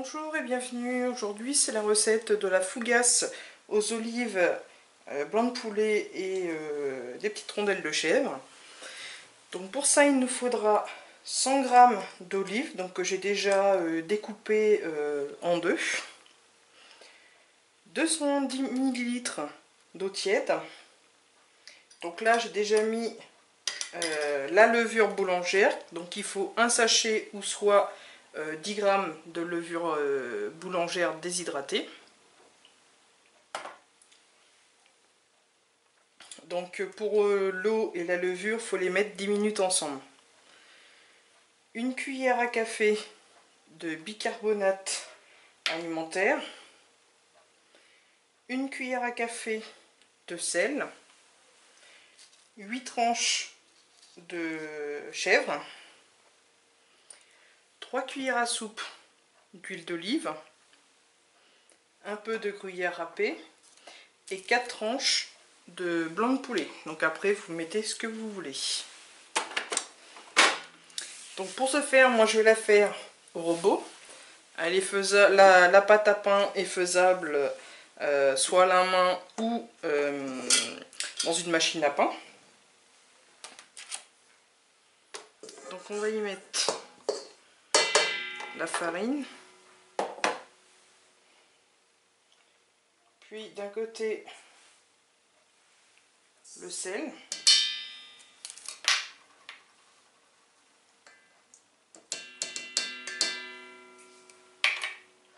Bonjour et bienvenue. Aujourd'hui c'est la recette de la fougasse aux olives, blanc de poulet et des petites rondelles de chèvre. Donc pour ça il nous faudra 100 g d'olives que j'ai déjà découpé en deux, 210 ml d'eau tiède. Donc là j'ai déjà mis la levure boulangère, donc il faut un sachet ou soit 10 g de levure boulangère déshydratée. Donc pour l'eau et la levure, il faut les mettre 10 minutes ensemble. Une cuillère à café de bicarbonate alimentaire. Une cuillère à café de sel. 8 tranches de chèvre. 3 cuillères à soupe d'huile d'olive. Un peu de gruyère râpée. Et 4 tranches de blanc de poulet. Donc après vous mettez ce que vous voulez. Donc pour ce faire, moi je vais la faire au robot. Elle est faisable, la pâte à pain est faisable soit à la main ou dans une machine à pain. Donc on va y mettre la farine. Puis d'un côté le sel.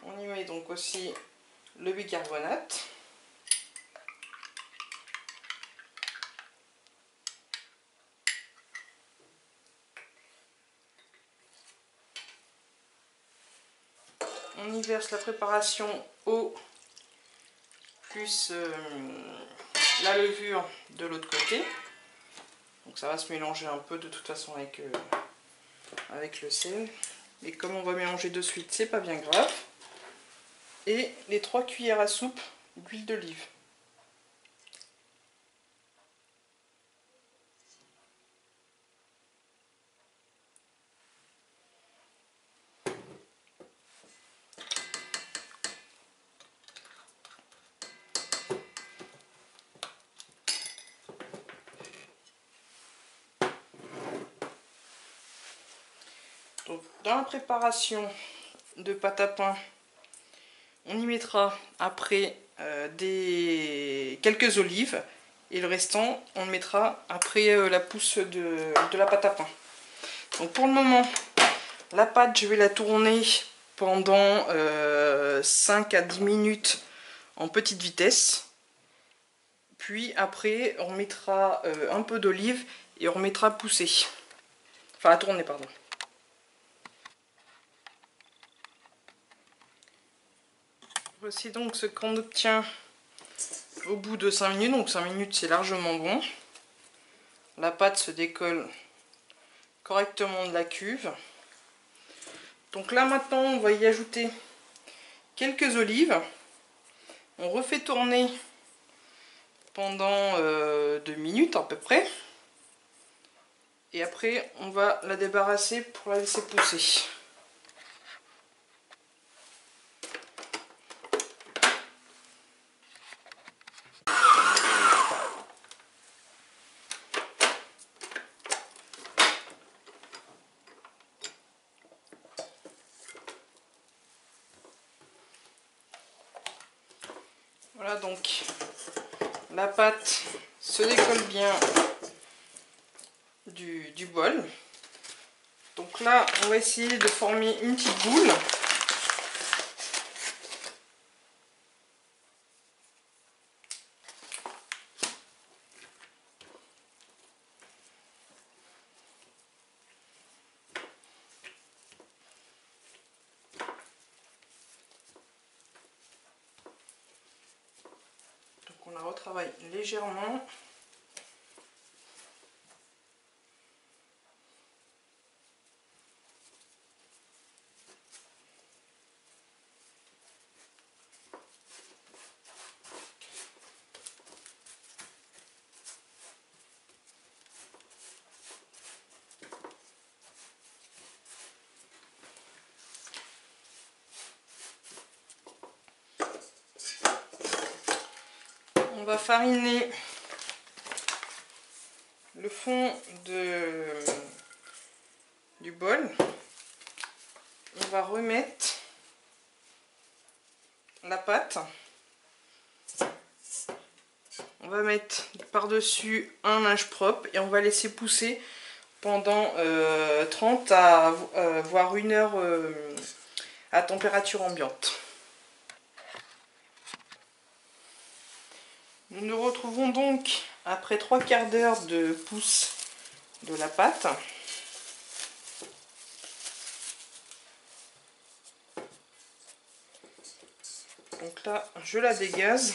On y met donc aussi le bicarbonate. On y verse la préparation eau plus la levure de l'autre côté. Donc ça va se mélanger un peu de toute façon avec le sel. Et comme on va mélanger de suite, c'est pas bien grave. Et les 3 cuillères à soupe d'huile d'olive. Donc, dans la préparation de pâte à pain, on y mettra après quelques olives et le restant on le mettra après la pousse de la pâte à pain. Donc pour le moment, la pâte je vais la tourner pendant 5 à 10 minutes en petite vitesse. Puis après on mettra un peu d'olive et on remettra à pousser. Enfin à tourner, pardon. Voici donc ce qu'on obtient au bout de 5 minutes. Donc 5 minutes c'est largement bon. La pâte se décolle correctement de la cuve. Donc là maintenant on va y ajouter quelques olives. On refait tourner pendant 2 minutes à peu près. Et après on va la débarrasser pour la laisser pousser. Voilà, donc la pâte se décolle bien du bol. Donc là on va essayer de former une petite boule. Donc on la retravaille légèrement. va fariner le fond du bol. On va remettre la pâte. On va mettre par-dessus un linge propre et on va laisser pousser pendant 30 à voire 1 heure à température ambiante. Nous nous retrouvons donc après 3/4 d'heure de pousse de la pâte. Donc là, je la dégaze.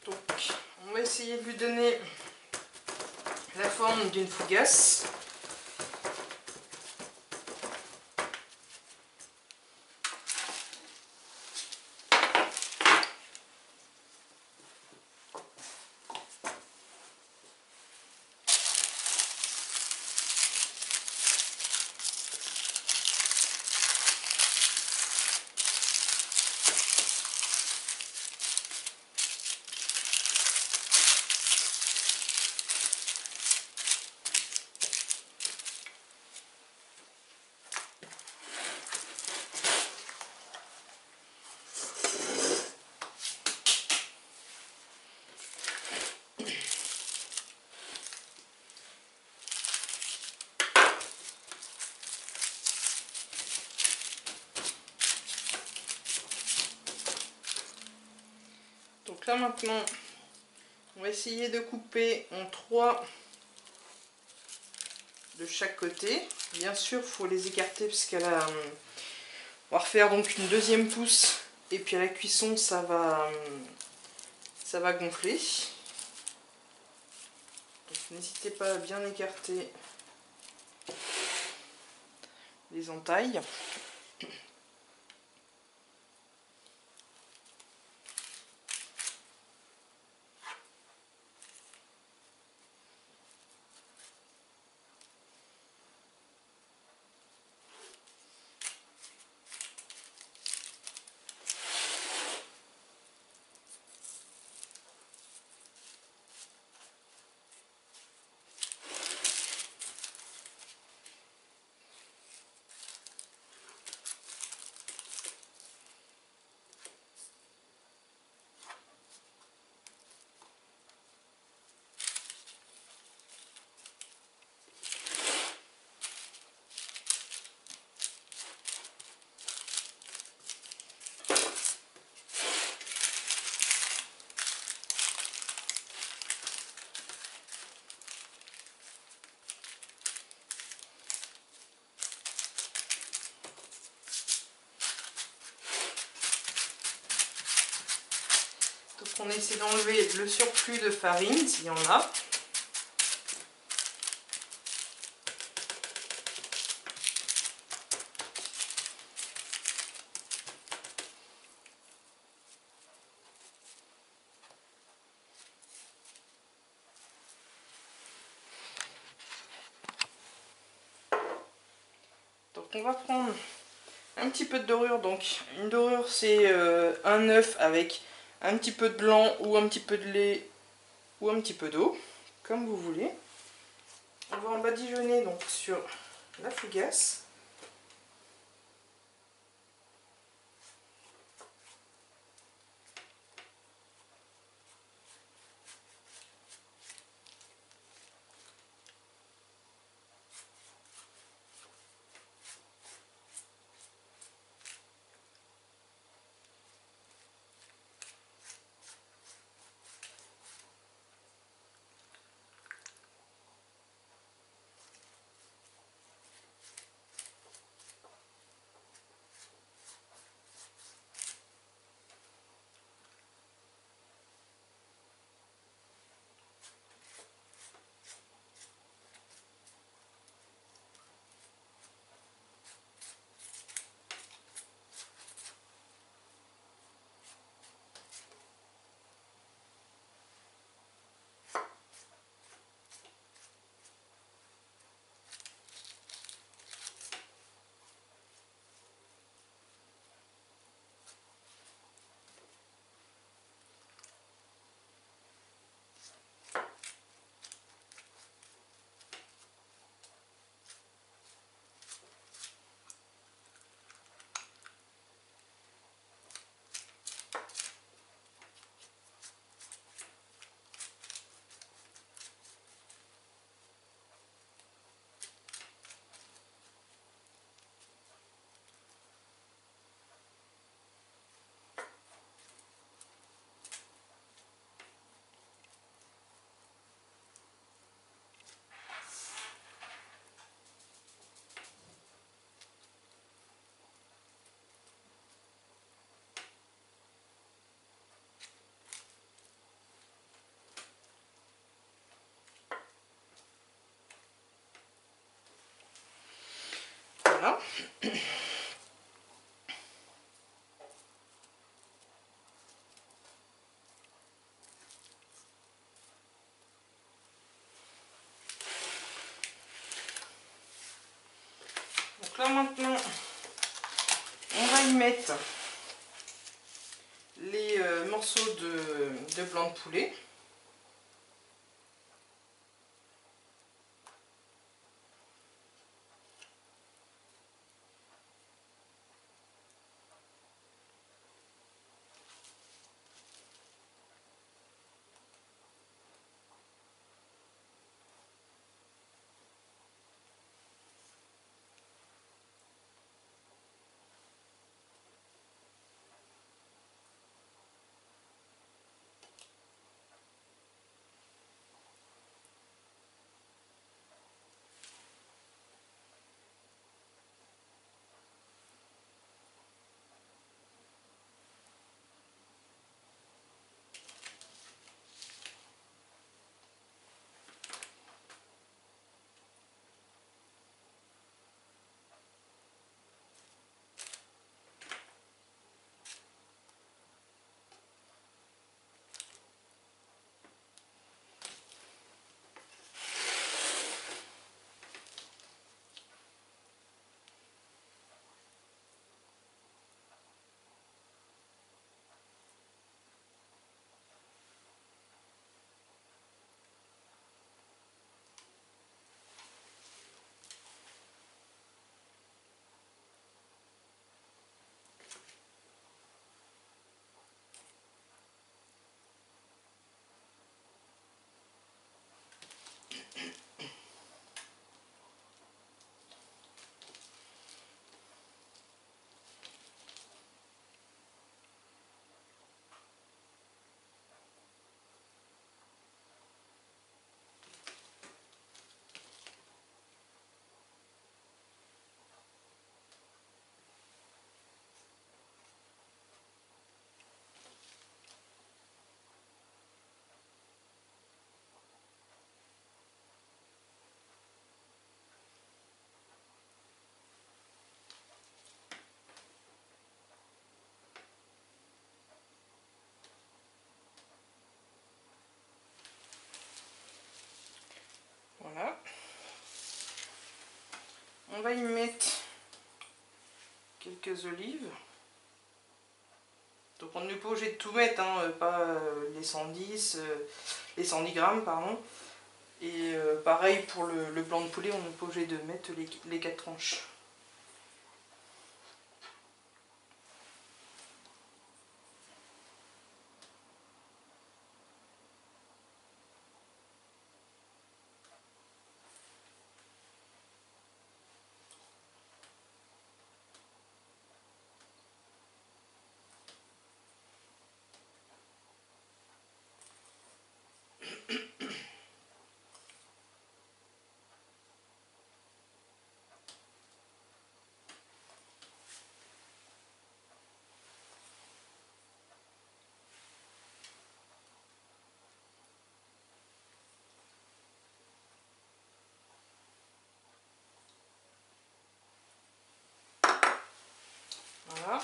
Donc, on va essayer de lui donner la forme d'une fougasse. Donc là maintenant, on va essayer de couper en 3 de chaque côté. Bien sûr, il faut les écarter parce qu'elle a... On va refaire donc une deuxième pousse et puis à la cuisson, ça va gonfler. Donc n'hésitez pas à bien écarter les entailles. Donc on essaie d'enlever le surplus de farine s'il y en a. Donc on va prendre un petit peu de dorure. Donc une dorure, c'est un œuf avec un petit peu de blanc ou un petit peu de lait ou un petit peu d'eau, comme vous voulez. On va en badigeonner donc sur la fougasse. Voilà. Donc là maintenant, on va y mettre les morceaux de blanc de poulet. Voilà. On va y mettre quelques olives. Donc on n'est pas obligé de tout mettre, hein, pas les 110, les 110 grammes, pardon. Et pareil pour le blanc de poulet, on n'est pas obligé de mettre les 4 tranches. Voilà.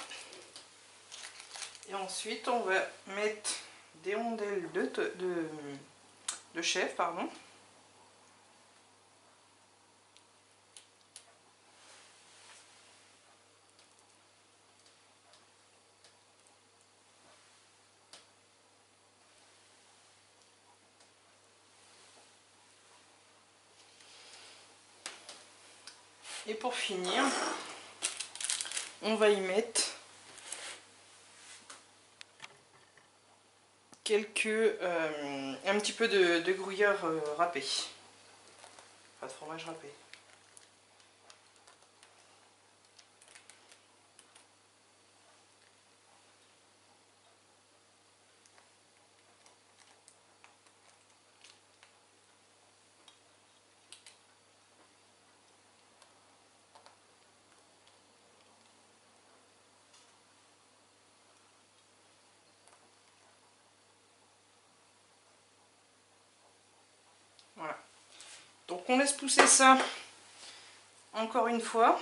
Et ensuite, on va mettre des rondelles de chèvre, pardon. Et pour finir, on va y mettre un petit peu de gruyère râpé. Pas de fromage râpé. Voilà. Donc on laisse pousser ça encore une fois.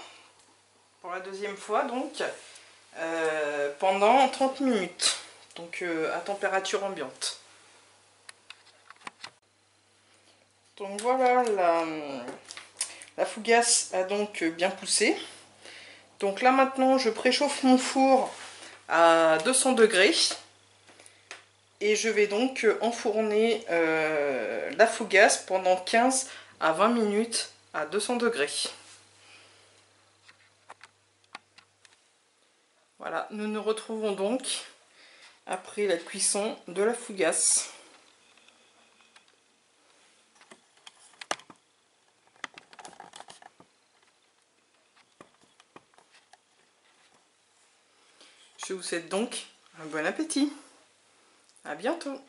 pour la deuxième fois donc pendant 30 minutes, donc à température ambiante. Donc voilà, la fougasse a donc bien poussé. Donc là maintenant je préchauffe mon four à 200 degrés et je vais donc enfourner la fougasse pendant 15 à 20 minutes à 200 degrés. Voilà, nous nous retrouvons donc après la cuisson de la fougasse. Je vous souhaite donc un bon appétit. À bientôt.